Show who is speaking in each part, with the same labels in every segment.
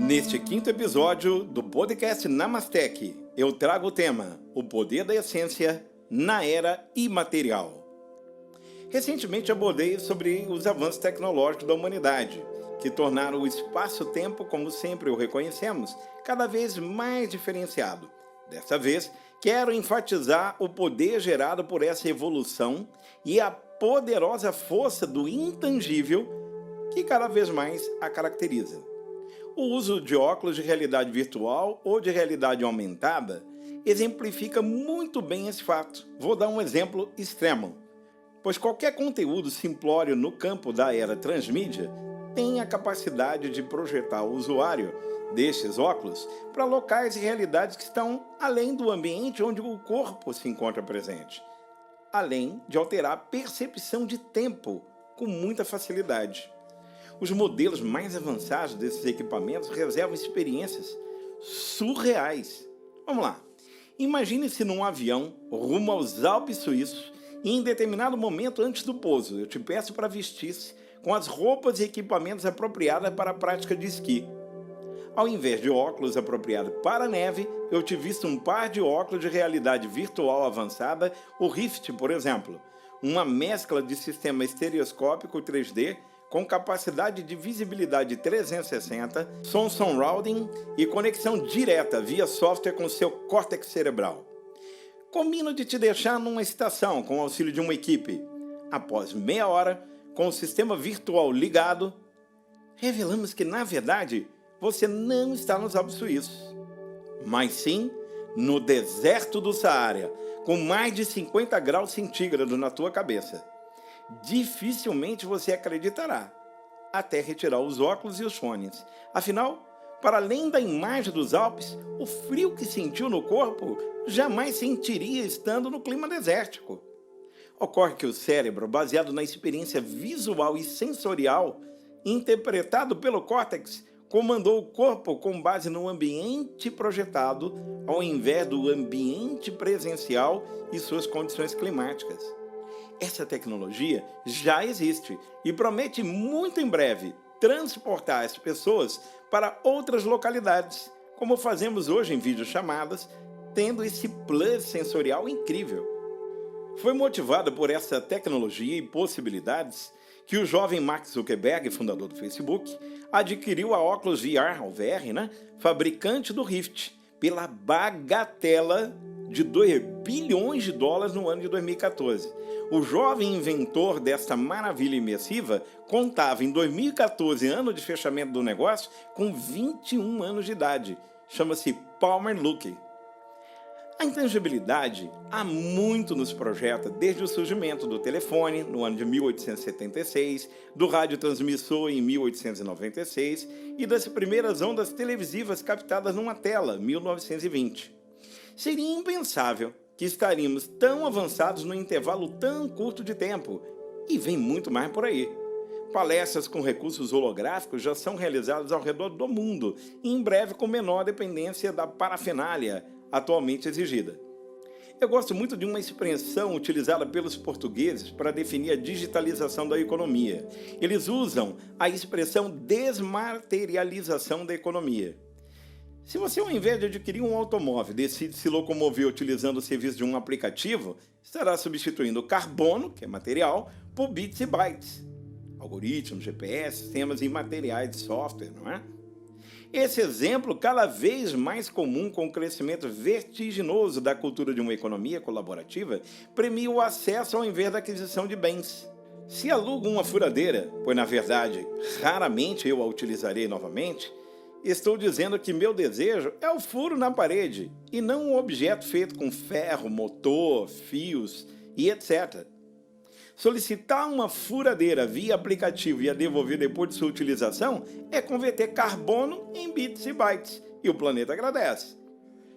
Speaker 1: Neste quinto episódio do podcast Namastec, eu trago o tema O Poder da Essência na Era Imaterial. Recentemente abordei sobre os avanços tecnológicos da humanidade, que tornaram o espaço-tempo, como sempre o reconhecemos, cada vez mais diferenciado. Dessa vez, quero enfatizar o poder gerado por essa evolução e a poderosa força do intangível que cada vez mais a caracteriza. O uso de óculos de realidade virtual ou de realidade aumentada exemplifica muito bem esse fato. Vou dar um exemplo extremo, pois qualquer conteúdo simplório no campo da era transmídia tem a capacidade de projetar o usuário destes óculos para locais e realidades que estão além do ambiente onde o corpo se encontra presente, além de alterar a percepção de tempo com muita facilidade. Os modelos mais avançados desses equipamentos reservam experiências surreais. Vamos lá. Imagine-se num avião rumo aos Alpes suíços e em determinado momento antes do pouso eu te peço para vestir-se com as roupas e equipamentos apropriados para a prática de esqui. Ao invés de óculos apropriados para a neve, eu te visto um par de óculos de realidade virtual avançada, o Rift, por exemplo, uma mescla de sistema estereoscópico 3D com capacidade de visibilidade 360, som surrounding e conexão direta via software com seu córtex cerebral. Combino de te deixar numa estação com o auxílio de uma equipe. Após meia hora, com o sistema virtual ligado, revelamos que, na verdade, você não está nos Alpes suíços, mas sim no deserto do Saara, com mais de 50 graus centígrados na tua cabeça. Dificilmente você acreditará, até retirar os óculos e os fones. Afinal, para além da imagem dos Alpes, o frio que sentiu no corpo jamais sentiria estando no clima desértico. Ocorre que o cérebro, baseado na experiência visual e sensorial, interpretado pelo córtex, comandou o corpo com base no ambiente projetado, ao invés do ambiente presencial e suas condições climáticas. Essa tecnologia já existe e promete muito em breve transportar as pessoas para outras localidades, como fazemos hoje em videochamadas, tendo esse plus sensorial incrível. Foi motivado por essa tecnologia e possibilidades que o jovem Mark Zuckerberg, fundador do Facebook, adquiriu a Oculus VR, ou VR, fabricante do Rift, pela bagatela de $2 bilhões no ano de 2014. O jovem inventor desta maravilha imersiva contava em 2014, ano de fechamento do negócio, com 21 anos de idade. Chama-se Palmer Luckey. A intangibilidade há muito nos projeta desde o surgimento do telefone, no ano de 1876, do radiotransmissor em 1896 e das primeiras ondas televisivas captadas numa tela, 1920. Seria impensável que estaríamos tão avançados num intervalo tão curto de tempo, e vem muito mais por aí. Palestras com recursos holográficos já são realizadas ao redor do mundo, e em breve com menor dependência da parafernália atualmente exigida. Eu gosto muito de uma expressão utilizada pelos portugueses para definir a digitalização da economia. Eles usam a expressão desmaterialização da economia. Se você, ao invés de adquirir um automóvel, decide se locomover utilizando o serviço de um aplicativo, estará substituindo o carbono, que é material, por bits e bytes. Algoritmos, GPS, sistemas imateriais de software, não é? Esse exemplo, cada vez mais comum com o crescimento vertiginoso da cultura de uma economia colaborativa, premia o acesso ao invés da aquisição de bens. Se alugo uma furadeira, pois na verdade raramente eu a utilizarei novamente, estou dizendo que meu desejo é o furo na parede e não um objeto feito com ferro, motor, fios e etc. Solicitar uma furadeira via aplicativo e a devolver depois de sua utilização é converter carbono em bits e bytes, e o planeta agradece.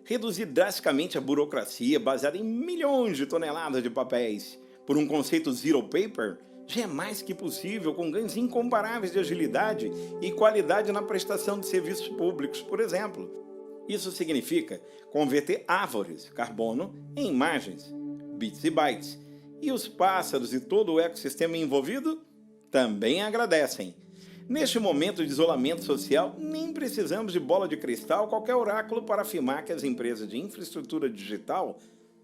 Speaker 1: Reduzir drasticamente a burocracia baseada em milhões de toneladas de papéis por um conceito zero paper já é mais que possível, com ganhos incomparáveis de agilidade e qualidade na prestação de serviços públicos, por exemplo. Isso significa converter árvores, carbono, em imagens, bits e bytes, e os pássaros e todo o ecossistema envolvido também agradecem. Neste momento de isolamento social, nem precisamos de bola de cristal ou qualquer oráculo para afirmar que as empresas de infraestrutura digital,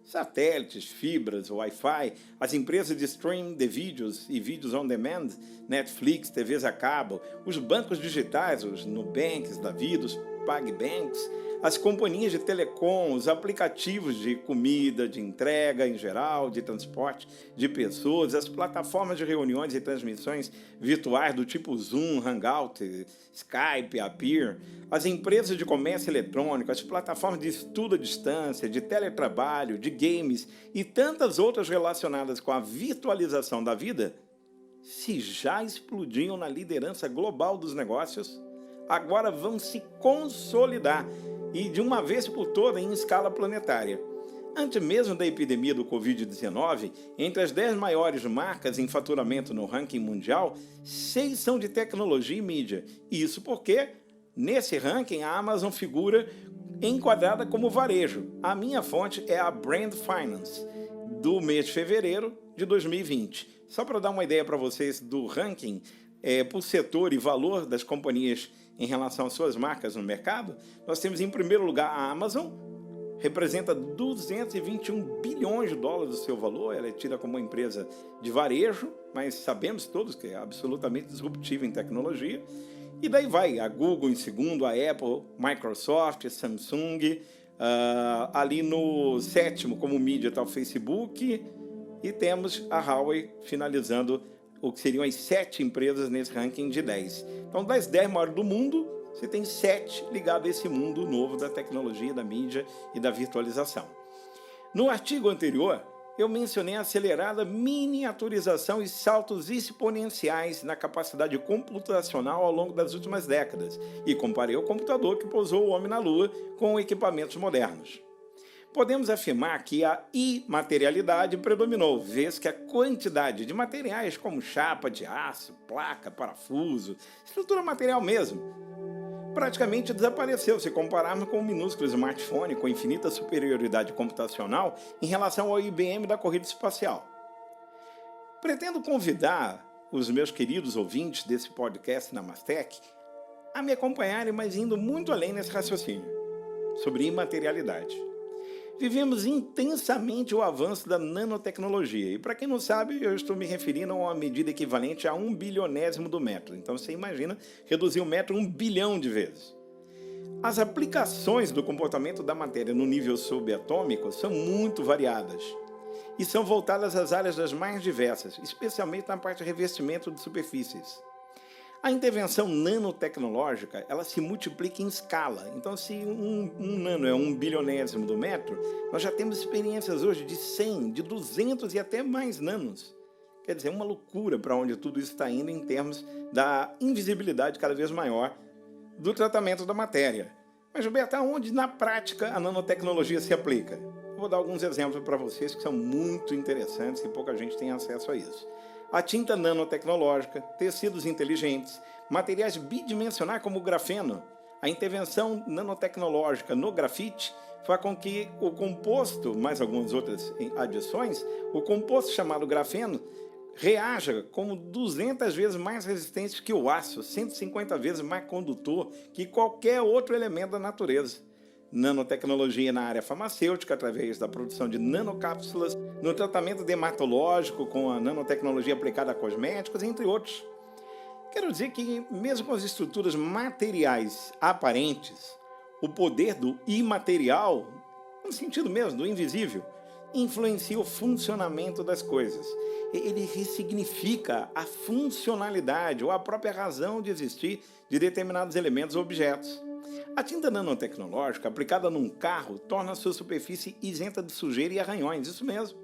Speaker 1: satélites, fibras, Wi-Fi, as empresas de streaming de vídeos e vídeos on demand, Netflix, TVs a cabo, os bancos digitais, os Nubanks da vida, os PagBanks, as companhias de telecom, os aplicativos de comida, de entrega em geral, de transporte de pessoas, as plataformas de reuniões e transmissões virtuais do tipo Zoom, Hangout, Skype, Appear, as empresas de comércio eletrônico, as plataformas de estudo à distância, de teletrabalho, de games e tantas outras relacionadas com a virtualização da vida, se já explodiam na liderança global dos negócios, agora vão se consolidar e de uma vez por todas em escala planetária. Antes mesmo da epidemia do Covid-19, entre as 10 maiores marcas em faturamento no ranking mundial, 6 são de tecnologia e mídia. Isso porque, nesse ranking, a Amazon figura enquadrada como varejo. A minha fonte é a Brand Finance, do mês de fevereiro de 2020. Só para dar uma ideia para vocês do ranking, por setor e valor das companhias em relação às suas marcas no mercado, nós temos em primeiro lugar a Amazon, representa 221 bilhões de dólares do seu valor, ela é tida como uma empresa de varejo, mas sabemos todos que é absolutamente disruptiva em tecnologia, e daí vai a Google em segundo, a Apple, Microsoft, Samsung, ali no sétimo como mídia está o Facebook, e temos a Huawei finalizando o que seriam as 7 empresas nesse ranking de 10. Então, das 10 maiores do mundo, você tem 7 ligados a esse mundo novo da tecnologia, da mídia e da virtualização. No artigo anterior, eu mencionei a acelerada miniaturização e saltos exponenciais na capacidade computacional ao longo das últimas décadas e comparei o computador que pousou o homem na Lua com equipamentos modernos. Podemos afirmar que a imaterialidade predominou, vez que a quantidade de materiais como chapa de aço, placa, parafuso, estrutura material mesmo, praticamente desapareceu se compararmos com o minúsculo smartphone com infinita superioridade computacional em relação ao IBM da corrida espacial. Pretendo convidar os meus queridos ouvintes desse podcast Namastec a me acompanharem, mas indo muito além nesse raciocínio sobre imaterialidade. Vivemos intensamente o avanço da nanotecnologia. E para quem não sabe, eu estou me referindo a uma medida equivalente a 1 bilionésimo do metro. Então você imagina reduzir o metro 1 bilhão de vezes. As aplicações do comportamento da matéria no nível subatômico são muito variadas e são voltadas às áreas das mais diversas, especialmente na parte de revestimento de superfícies. A intervenção nanotecnológica, ela se multiplica em escala. Então, se um nano é 1 bilionésimo do metro, nós já temos experiências hoje de 100, de 200 e até mais nanos. Quer dizer, uma loucura para onde tudo isso está indo em termos da invisibilidade cada vez maior do tratamento da matéria. Mas, Gilberto, aonde na prática a nanotecnologia se aplica? Eu vou dar alguns exemplos para vocês que são muito interessantes e pouca gente tem acesso a isso. A tinta nanotecnológica, tecidos inteligentes, materiais bidimensionais como o grafeno. A intervenção nanotecnológica no grafite faz com que o composto, mais algumas outras adições, o composto chamado grafeno, reaja como 200 vezes mais resistente que o aço, 150 vezes mais condutor que qualquer outro elemento da natureza. Nanotecnologia na área farmacêutica, através da produção de nanocápsulas, no tratamento dermatológico com a nanotecnologia aplicada a cosméticos, entre outros. Quero dizer que, mesmo com as estruturas materiais aparentes, o poder do imaterial, no sentido mesmo do invisível, influencia o funcionamento das coisas. Ele ressignifica a funcionalidade ou a própria razão de existir de determinados elementos ou objetos. A tinta nanotecnológica aplicada num carro torna a sua superfície isenta de sujeira e arranhões, isso mesmo.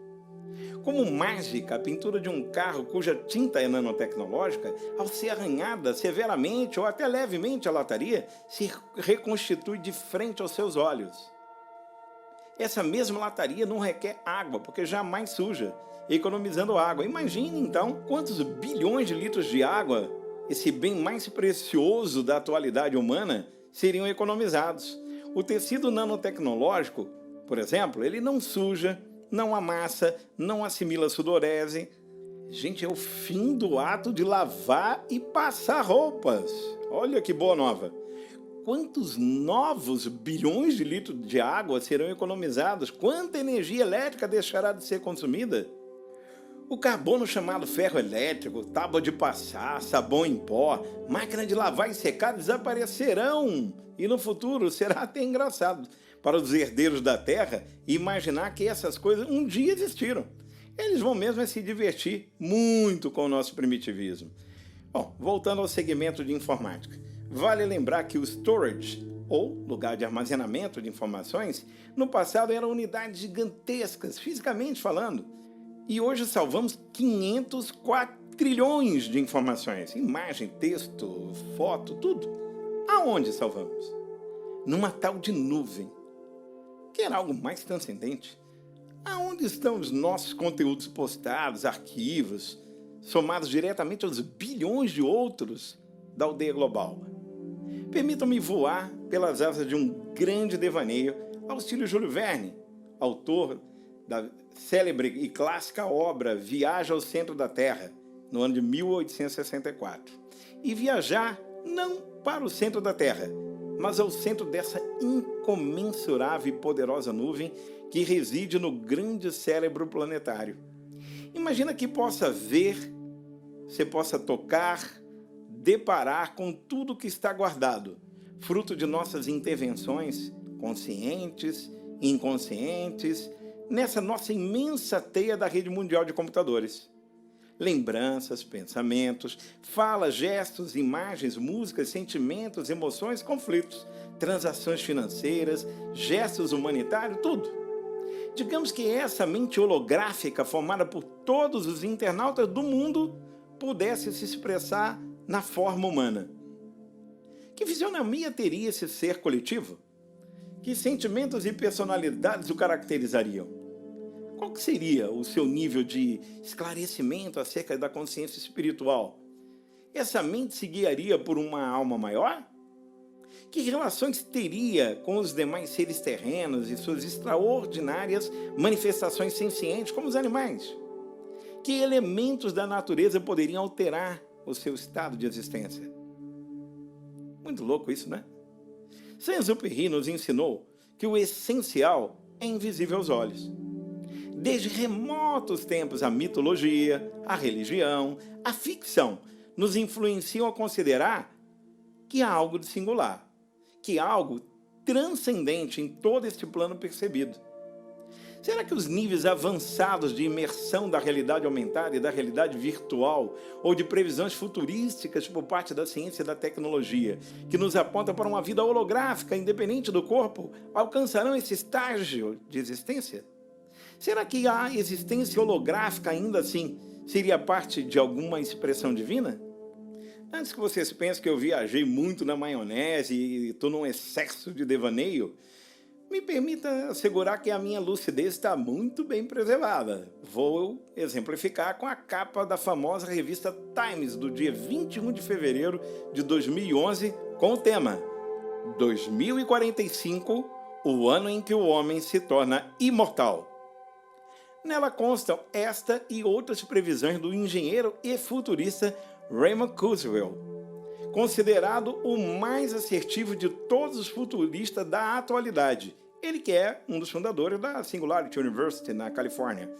Speaker 1: Como mágica, a pintura de um carro cuja tinta é nanotecnológica, ao ser arranhada severamente ou até levemente a lataria, se reconstitui de frente aos seus olhos. Essa mesma lataria não requer água, porque jamais suja, economizando água. Imagine, então, quantos bilhões de litros de água, esse bem mais precioso da atualidade humana, seriam economizados. O tecido nanotecnológico, por exemplo, ele não suja, não amassa, não assimila sudorese. Gente, é o fim do ato de lavar e passar roupas. Olha que boa nova. Quantos novos bilhões de litros de água serão economizados? Quanta energia elétrica deixará de ser consumida? O carbono chamado ferro elétrico, tábua de passar, sabão em pó, máquina de lavar e secar desaparecerão. E no futuro será até engraçado para os herdeiros da Terra imaginar que essas coisas um dia existiram. Eles vão mesmo se divertir muito com o nosso primitivismo. Bom, voltando ao segmento de informática. Vale lembrar que o storage, ou lugar de armazenamento de informações, no passado eram unidades gigantescas, fisicamente falando. E hoje salvamos 500 quatrilhões de informações. Imagem, texto, foto, tudo. Aonde salvamos? Numa tal de nuvem. Quer algo mais transcendente? Aonde estão os nossos conteúdos postados, arquivos, somados diretamente aos bilhões de outros da aldeia global? Permitam-me voar pelas asas de um grande devaneio ao estilo Júlio Verne, autor da célebre e clássica obra Viagem ao Centro da Terra, no ano de 1864. E viajar não para o centro da Terra, mas ao centro dessa incomensurável e poderosa nuvem que reside no grande cérebro planetário. Imagina que possa ver, você possa tocar, deparar com tudo que está guardado, fruto de nossas intervenções conscientes, inconscientes, nessa nossa imensa teia da rede mundial de computadores. Lembranças, pensamentos, falas, gestos, imagens, músicas, sentimentos, emoções, conflitos, transações financeiras, gestos humanitários, tudo. Digamos que essa mente holográfica formada por todos os internautas do mundo pudesse se expressar na forma humana. Que fisionomia teria esse ser coletivo? Que sentimentos e personalidades o caracterizariam? Qual que seria o seu nível de esclarecimento acerca da consciência espiritual? Essa mente se guiaria por uma alma maior? Que relações teria com os demais seres terrenos e suas extraordinárias manifestações sencientes, como os animais? Que elementos da natureza poderiam alterar o seu estado de existência? Muito louco isso, né? Saint-Exupéry nos ensinou que o essencial é invisível aos olhos. Desde remotos tempos, a mitologia, a religião, a ficção nos influenciam a considerar que há algo de singular, que há algo transcendente em todo este plano percebido. Será que os níveis avançados de imersão da realidade aumentada e da realidade virtual, ou de previsões futurísticas por parte da ciência e da tecnologia, que nos apontam para uma vida holográfica independente do corpo, alcançarão esse estágio de existência? Será que a existência holográfica ainda assim seria parte de alguma expressão divina? Antes que vocês pensem que eu viajei muito na maionese e estou num excesso de devaneio, me permita assegurar que a minha lucidez está muito bem preservada. Vou exemplificar com a capa da famosa revista Times, do dia 21 de fevereiro de 2011, com o tema 2045, o ano em que o homem se torna imortal. Nela constam esta e outras previsões do engenheiro e futurista Raymond Kurzweil, considerado o mais assertivo de todos os futuristas da atualidade. Ele que é um dos fundadores da Singularity University, na Califórnia,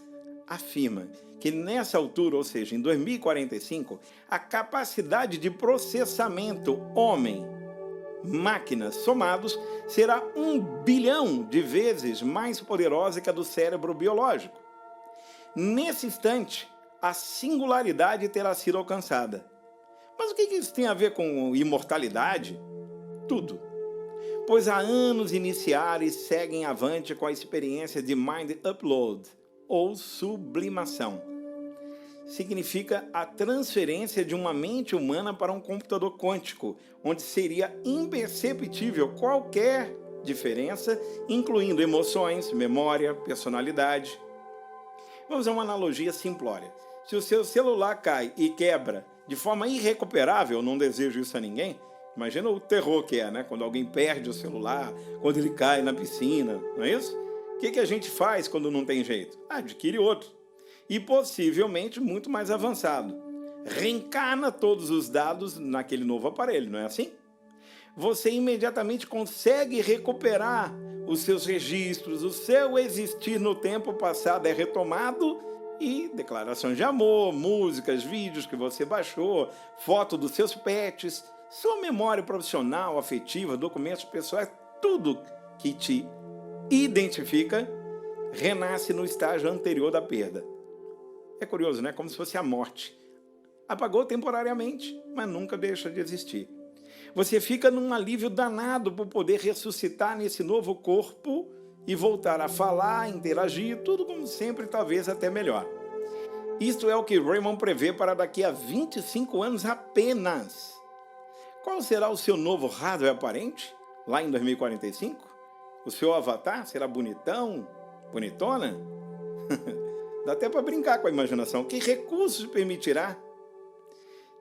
Speaker 1: afirma que nessa altura, ou seja, em 2045, a capacidade de processamento homem-máquina somados será 1 bilhão de vezes mais poderosa que a do cérebro biológico. Nesse instante, a singularidade terá sido alcançada. Mas o que isso tem a ver com imortalidade? Tudo. Pois há anos iniciaram e seguem avante com a experiência de Mind Upload, ou sublimação. Significa a transferência de uma mente humana para um computador quântico, onde seria imperceptível qualquer diferença, incluindo emoções, memória, personalidade. Vamos a uma analogia simplória. Se o seu celular cai e quebra de forma irrecuperável, não desejo isso a ninguém, imagina o terror que é, né? Quando alguém perde o celular, quando ele cai na piscina, não é isso? O que a gente faz quando não tem jeito? Adquire outro. e possivelmente muito mais avançado. Reencarna todos os dados naquele novo aparelho, não é assim? Você imediatamente consegue recuperar os seus registros, o seu existir no tempo passado é retomado e declarações de amor, músicas, vídeos que você baixou, foto dos seus pets, sua memória profissional, afetiva, documentos pessoais, tudo que te identifica renasce no estágio anterior da perda. É curioso, né? Como se fosse a morte. Apagou temporariamente, mas nunca deixa de existir. Você fica num alívio danado por poder ressuscitar nesse novo corpo e voltar a falar, interagir, tudo como sempre, talvez até melhor. Isto é o que Raymond prevê para daqui a 25 anos apenas. Qual será o seu novo hardware aparente, lá em 2045? O seu avatar será bonitão, bonitona? Dá até para brincar com a imaginação. Que recursos permitirá?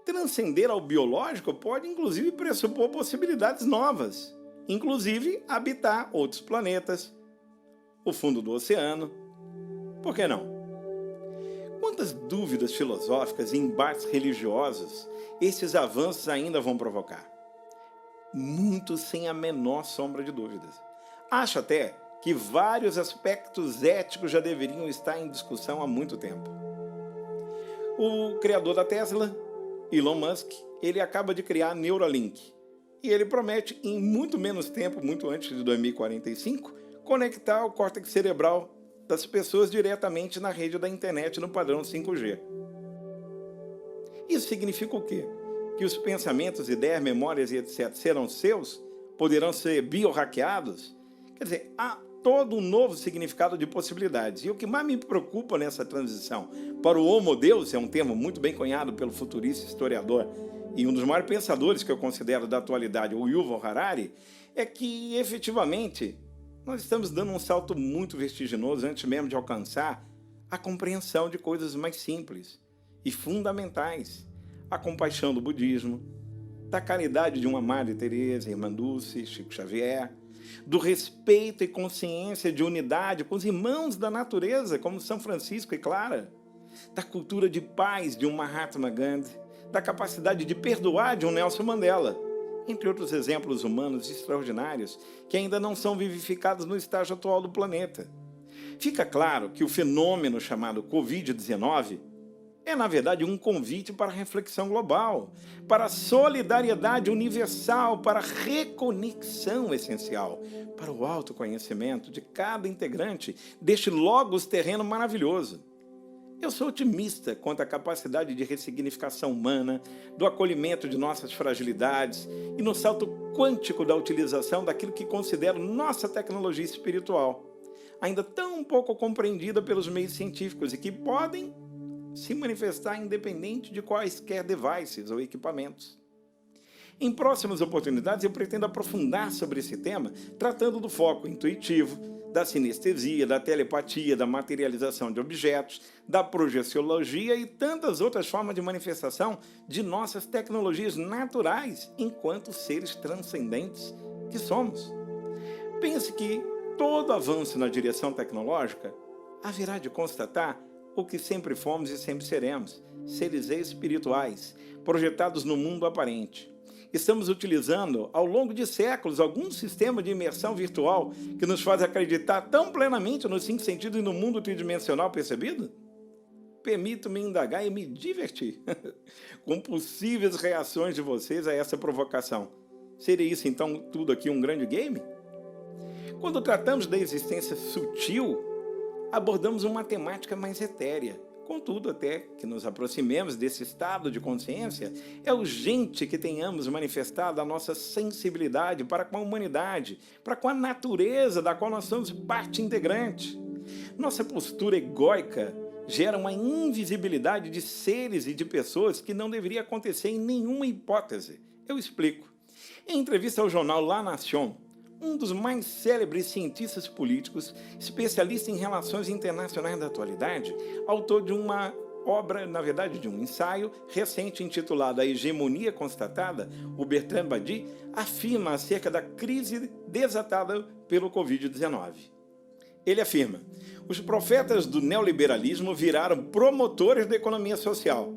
Speaker 1: Transcender ao biológico pode, inclusive, pressupor possibilidades novas, inclusive habitar outros planetas, o fundo do oceano. Por que não? Quantas dúvidas filosóficas e embates religiosos esses avanços ainda vão provocar? Muitos sem a menor sombra de dúvidas. Acho até que vários aspectos éticos já deveriam estar em discussão há muito tempo. O criador da Tesla, Elon Musk, ele acaba de criar a Neuralink. E ele promete, em muito menos tempo, muito antes de 2045, conectar o córtex cerebral das pessoas diretamente na rede da internet no padrão 5G. Isso significa o quê? Que os pensamentos, ideias, memórias e etc. serão seus? Poderão ser biohackeados? Quer dizer, há todo um novo significado de possibilidades. E o que mais me preocupa nessa transição para o Homo Deus, é um termo muito bem cunhado pelo futurista historiador e um dos maiores pensadores que eu considero da atualidade, o Yuval Harari, é que, efetivamente, nós estamos dando um salto muito vertiginoso antes mesmo de alcançar a compreensão de coisas mais simples e fundamentais. A compaixão do budismo, da caridade de uma Madre Teresa, Irmã Dulce, Chico Xavier, do respeito e consciência de unidade com os irmãos da natureza, como São Francisco e Clara, da cultura de paz de um Mahatma Gandhi, da capacidade de perdoar de um Nelson Mandela, entre outros exemplos humanos extraordinários que ainda não são vivificados no estágio atual do planeta. Fica claro que o fenômeno chamado Covid-19 é, na verdade, um convite para a reflexão global, para a solidariedade universal, para a reconexão essencial, para o autoconhecimento de cada integrante deste logos terreno maravilhoso. Eu sou otimista quanto à capacidade de ressignificação humana, do acolhimento de nossas fragilidades e no salto quântico da utilização daquilo que considero nossa tecnologia espiritual, ainda tão pouco compreendida pelos meios científicos e que podem se manifestar independente de quaisquer devices ou equipamentos. Em próximas oportunidades, eu pretendo aprofundar sobre esse tema, tratando do foco intuitivo, da sinestesia, da telepatia, da materialização de objetos, da projeciologia e tantas outras formas de manifestação de nossas tecnologias naturais enquanto seres transcendentes que somos. Pense que todo avanço na direção tecnológica haverá de constatar o que sempre fomos e sempre seremos, seres espirituais, projetados no mundo aparente. Estamos utilizando, ao longo de séculos, algum sistema de imersão virtual que nos faz acreditar tão plenamente nos 5 sentidos e no mundo tridimensional percebido? Permito-me indagar e me divertir com possíveis reações de vocês a essa provocação. Seria isso, então, tudo aqui um grande game? Quando tratamos da existência sutil, abordamos uma temática mais etérea. Contudo, até que nos aproximemos desse estado de consciência, é urgente que tenhamos manifestado a nossa sensibilidade para com a humanidade, para com a natureza da qual nós somos parte integrante. Nossa postura egóica gera uma invisibilidade de seres e de pessoas que não deveria acontecer em nenhuma hipótese. Eu explico. Em entrevista ao jornal La Nation, um dos mais célebres cientistas políticos, especialista em relações internacionais da atualidade, autor de uma obra, na verdade, de um ensaio recente intitulado A Hegemonia Constatada, o Bertrand Badi, afirma acerca da crise desatada pelo Covid-19. Ele afirma: Os profetas do neoliberalismo viraram promotores da economia social.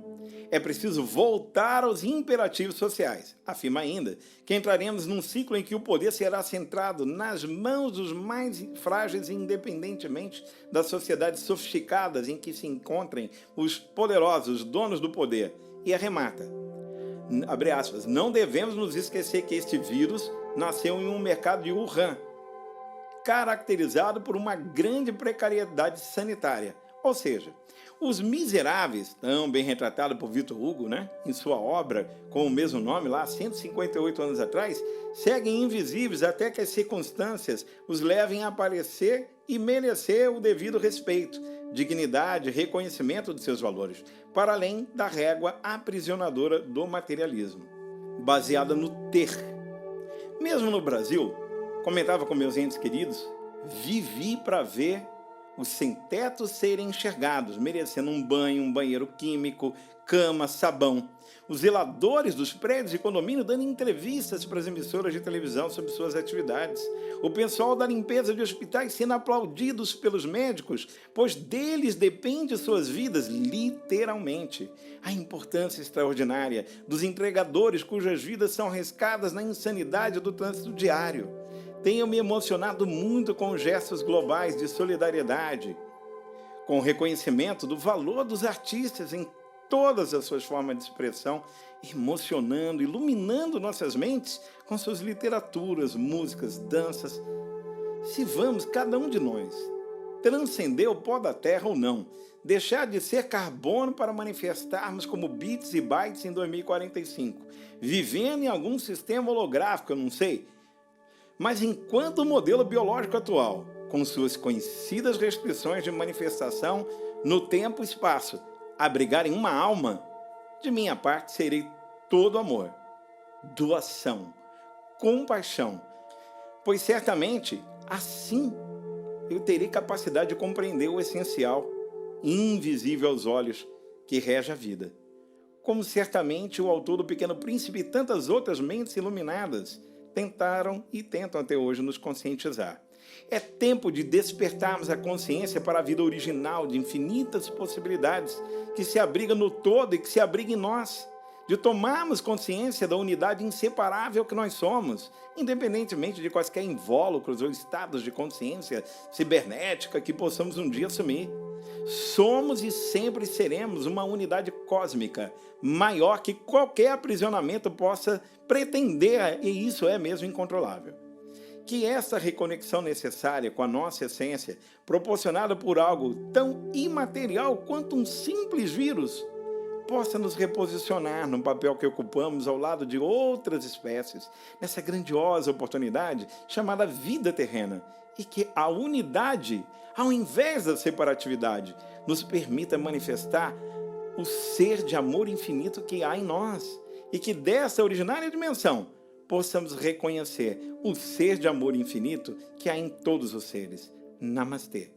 Speaker 1: É preciso voltar aos imperativos sociais. Afirma ainda que entraremos num ciclo em que o poder será centrado nas mãos dos mais frágeis, independentemente das sociedades sofisticadas em que se encontrem os poderosos donos do poder. E arremata, abre aspas, não devemos nos esquecer que este vírus nasceu em um mercado de Wuhan, caracterizado por uma grande precariedade sanitária. Ou seja, os miseráveis, tão bem retratado por Victor Hugo, em sua obra com o mesmo nome, lá 158 anos atrás, seguem invisíveis até que as circunstâncias os levem a aparecer e merecer o devido respeito, dignidade e reconhecimento de seus valores, para além da régua aprisionadora do materialismo, baseada no ter. Mesmo no Brasil, comentava com meus entes queridos, vivi para ver os sem-teto serem enxergados, merecendo um banho, um banheiro químico, cama, sabão. Os zeladores dos prédios de condomínio dando entrevistas para as emissoras de televisão sobre suas atividades. O pessoal da limpeza de hospitais sendo aplaudidos pelos médicos, pois deles depende suas vidas, literalmente. A importância extraordinária dos entregadores cujas vidas são arriscadas na insanidade do trânsito diário. Tenho me emocionado muito com gestos globais de solidariedade, com o reconhecimento do valor dos artistas em todas as suas formas de expressão, emocionando, iluminando nossas mentes com suas literaturas, músicas, danças. Se vamos, cada um de nós, transcender o pó da terra ou não, deixar de ser carbono para manifestarmos como bits e bytes em 2045, vivendo em algum sistema holográfico, eu não sei. Mas enquanto o modelo biológico atual, com suas conhecidas restrições de manifestação no tempo e espaço, abrigarem uma alma, de minha parte serei todo amor, doação, compaixão, pois certamente assim eu terei capacidade de compreender o essencial, invisível aos olhos, que rege a vida. Como certamente o autor do Pequeno Príncipe e tantas outras mentes iluminadas tentaram e tentam até hoje nos conscientizar. É tempo de despertarmos a consciência para a vida original de infinitas possibilidades que se abriga no todo e que se abriga em nós. De tomarmos consciência da unidade inseparável que nós somos, independentemente de quaisquer invólucros ou estados de consciência cibernética que possamos um dia assumir. Somos e sempre seremos uma unidade cósmica, maior que qualquer aprisionamento possa pretender, e isso é mesmo incontrolável. Que essa reconexão necessária com a nossa essência, proporcionada por algo tão imaterial quanto um simples vírus, possa nos reposicionar no papel que ocupamos ao lado de outras espécies, nessa grandiosa oportunidade chamada vida terrena, e que a unidade, ao invés da separatividade, nos permita manifestar o ser de amor infinito que há em nós, e que dessa originária dimensão possamos reconhecer o ser de amor infinito que há em todos os seres. Namastê.